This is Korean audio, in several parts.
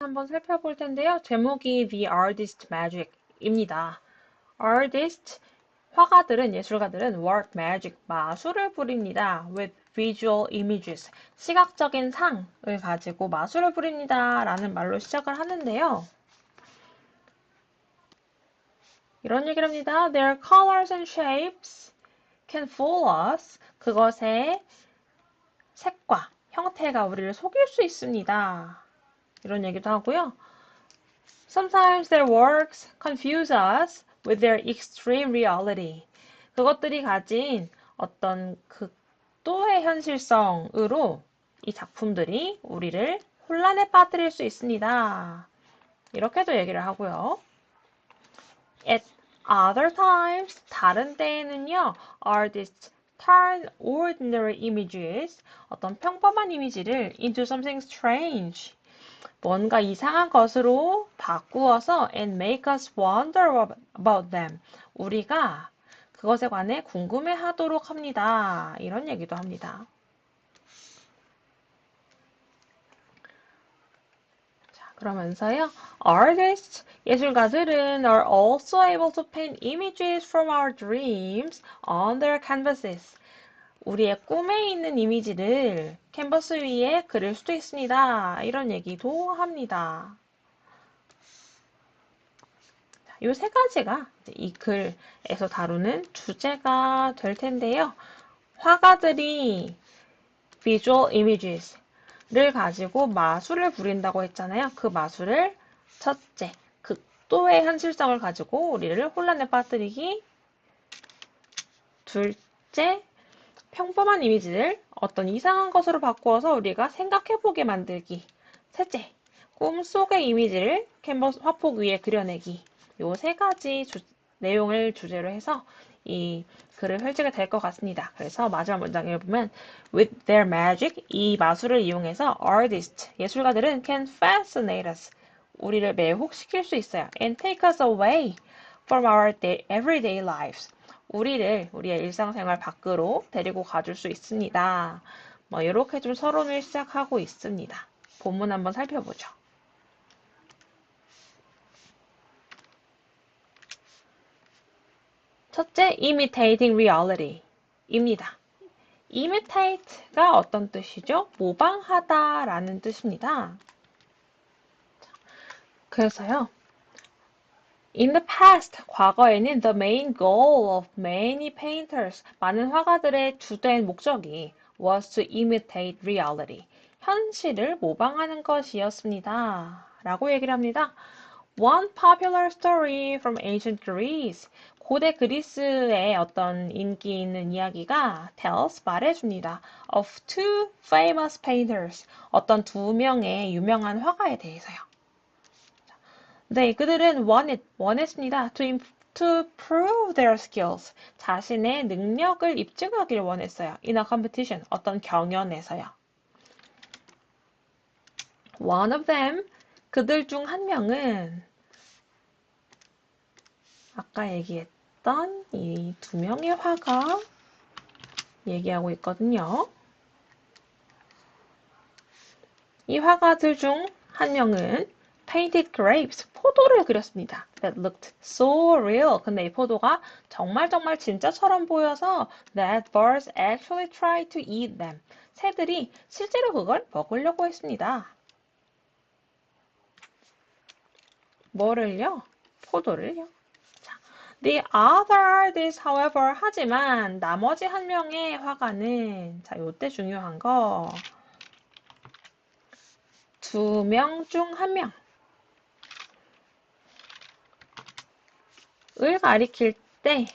한번 살펴볼 텐데요. 제목이 The Artist Magic입니다. Artist, 화가들은, 예술가들은 work magic, 마술을 부립니다. with visual images, 시각적인 상을 가지고 마술을 부립니다. 라는 말로 시작을 하는데요. 이런 얘기를 합니다. Their colors and shapes can fool us. 그것의 색과 형태가 우리를 속일 수 있습니다. 이런 얘기도 하고요. Sometimes their works confuse us with their extreme reality. 그것들이 가진 어떤 극도의 현실성으로 이 작품들이 우리를 혼란에 빠뜨릴 수 있습니다. 이렇게도 얘기를 하고요. At other times, 다른 때에는요, artists turn ordinary images, 어떤 평범한 이미지를 into something strange, 뭔가 이상한 것으로 바꾸어서 and make us wonder about them. 우리가 그것에 관해 궁금해하도록 합니다. 이런 얘기도 합니다. 자, 그러면서요. Artists, 예술가들은 are also able to paint images from our dreams on their canvases. 우리의 꿈에 있는 이미지를 캔버스 위에 그릴 수도 있습니다. 이런 얘기도 합니다. 이 세 가지가 이 글에서 다루는 주제가 될 텐데요. 화가들이 visual images를 가지고 마술을 부린다고 했잖아요. 그 마술을 첫째, 극도의 현실성을 가지고 우리를 혼란에 빠뜨리기. 둘째, 평범한 이미지를 어떤 이상한 것으로 바꾸어서 우리가 생각해보게 만들기. 셋째, 꿈속의 이미지를 캔버스 화폭 위에 그려내기. 요 세 가지 내용을 주제로 해서 이 글을 펼치게 될 것 같습니다. 그래서 마지막 문장을 보면 With their magic, 이 마술을 이용해서 artists, 예술가들은 can fascinate us, 우리를 매혹시킬 수 있어요. And take us away from our everyday lives. 우리의 일상생활 밖으로 데리고 가줄 수 있습니다. 뭐 이렇게 좀 서론을 시작하고 있습니다. 본문 한번 살펴보죠. 첫째, imitating reality 입니다. imitate가 어떤 뜻이죠? 모방하다 라는 뜻입니다. 그래서요. In the past, 과거에는 the main goal of many painters, 많은 화가들의 주된 목적이 was to imitate reality, 현실을 모방하는 것이었습니다. 라고 얘기를 합니다. One popular story from ancient Greece, 고대 그리스의 어떤 인기 있는 이야기가 tells, 말해줍니다. Of two famous painters, 어떤 두 명의 유명한 화가에 대해서요. 네, 그들은 원했습니다. To prove their skills. 자신의 능력을 입증하기를 원했어요. In a competition. 어떤 경연에서요. One of them. 그들 중 한 명은 아까 얘기했던 이 두 명의 화가 얘기하고 있거든요. 이 화가들 중 한 명은 painted grapes, 포도를 그렸습니다. That looked so real. 근데 이 포도가 정말 진짜처럼 보여서 that birds actually tried to eat them. 새들이 실제로 그걸 먹으려고 했습니다. 뭐를요? 포도를요. 자, The other artist, however, 하지만 나머지 한 명의 화가는 자, 요때 중요한 거 두 명 중 한 명. 을 가리킬 때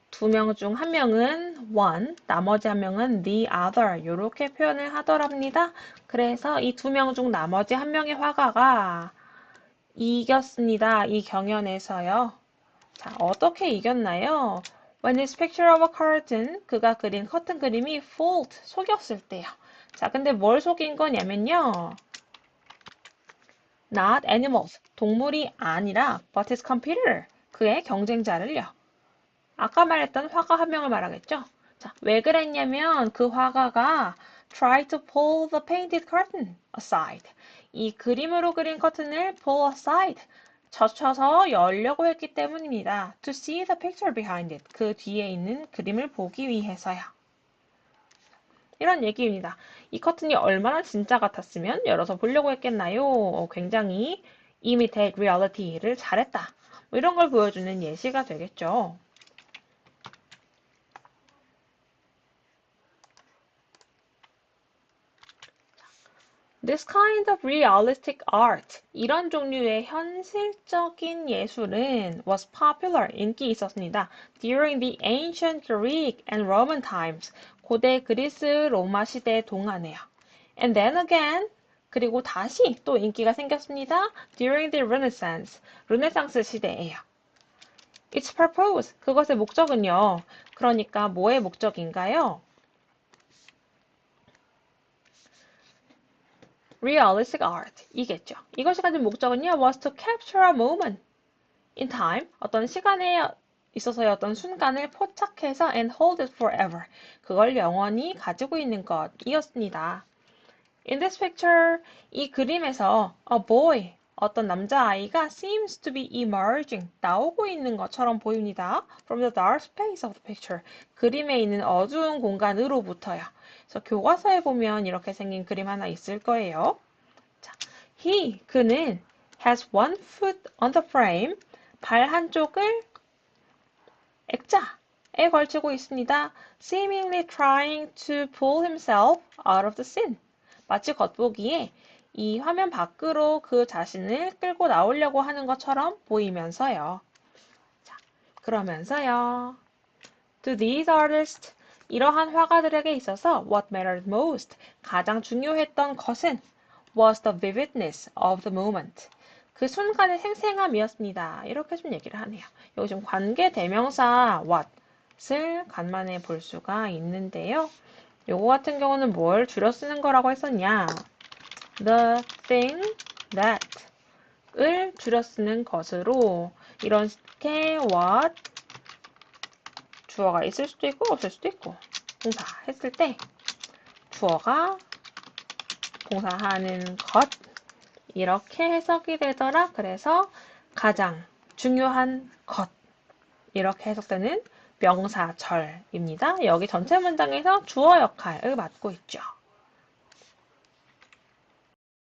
두 명 중 한 명은 one, 나머지 한 명은 the other 이렇게 표현을 하더랍니다. 그래서 이 두 명 중 나머지 한 명의 화가가 이겼습니다. 이 경연에서요. 자, 어떻게 이겼나요? When his picture of a curtain, 그가 그린 커튼 그림이 fooled, 속였을 때요. 자, 근데 뭘 속인 거냐면요. Not animals, 동물이 아니라 but his computer, 그의 경쟁자를요. 아까 말했던 화가 한 명을 말하겠죠? 자, 왜 그랬냐면 그 화가가 tried to pull the painted curtain aside. 이 그림으로 그린 커튼을 pull aside. 젖혀서 열려고 했기 때문입니다. To see the picture behind it. 그 뒤에 있는 그림을 보기 위해서요. 이런 얘기입니다. 이 커튼이 얼마나 진짜 같았으면 열어서 보려고 했겠나요? 굉장히 imitate reality를 잘했다. 뭐 이런 걸 보여주는 예시가 되겠죠. This kind of realistic art, 이런 종류의 현실적인 예술은 was popular, 인기 있었습니다. During the ancient Greek and Roman times, 고대 그리스 로마 시대 동안에요. And then again, 그리고 다시 또 인기가 생겼습니다. During the Renaissance, 르네상스 시대에요. Its purpose, 그것의 목적은요. 그러니까 뭐의 목적인가요? Realistic art, 이겠죠. 이것이 가진 목적은요. was to capture a moment in time, 어떤 시간에 있어서의 어떤 순간을 포착해서 and hold it forever, 그걸 영원히 가지고 있는 것이었습니다. In this picture, 이 그림에서 a boy, 어떤 남자아이가 seems to be emerging, 나오고 있는 것처럼 보입니다. From the dark space of the picture, 그림에 있는 어두운 공간으로부터요. 그래서 교과서에 보면 이렇게 생긴 그림 하나 있을 거예요. 자, 그는 has one foot on the frame, 발 한쪽을 액자에 걸치고 있습니다. Seemingly trying to pull himself out of the scene. 마치 겉보기에 이 화면 밖으로 그 자신을 끌고 나오려고 하는 것처럼 보이면서요. 자, 그러면서요. To these artists, 이러한 화가들에게 있어서 what mattered most, 가장 중요했던 것은 was the vividness of the moment. 그 순간의 생생함이었습니다. 이렇게 좀 얘기를 하네요. 여기 좀 관계 대명사 what을 간만에 볼 수가 있는데요. 요거 같은 경우는 뭘 줄여 쓰는 거라고 했었냐? The thing that 을 줄여 쓰는 것으로 이렇게 what 주어가 있을 수도 있고 없을 수도 있고 동사 했을 때 주어가 동사하는 것 이렇게 해석이 되더라. 그래서 가장 중요한 것 이렇게 해석되는 명사절입니다. 여기 전체 문장에서 주어 역할을 맡고 있죠.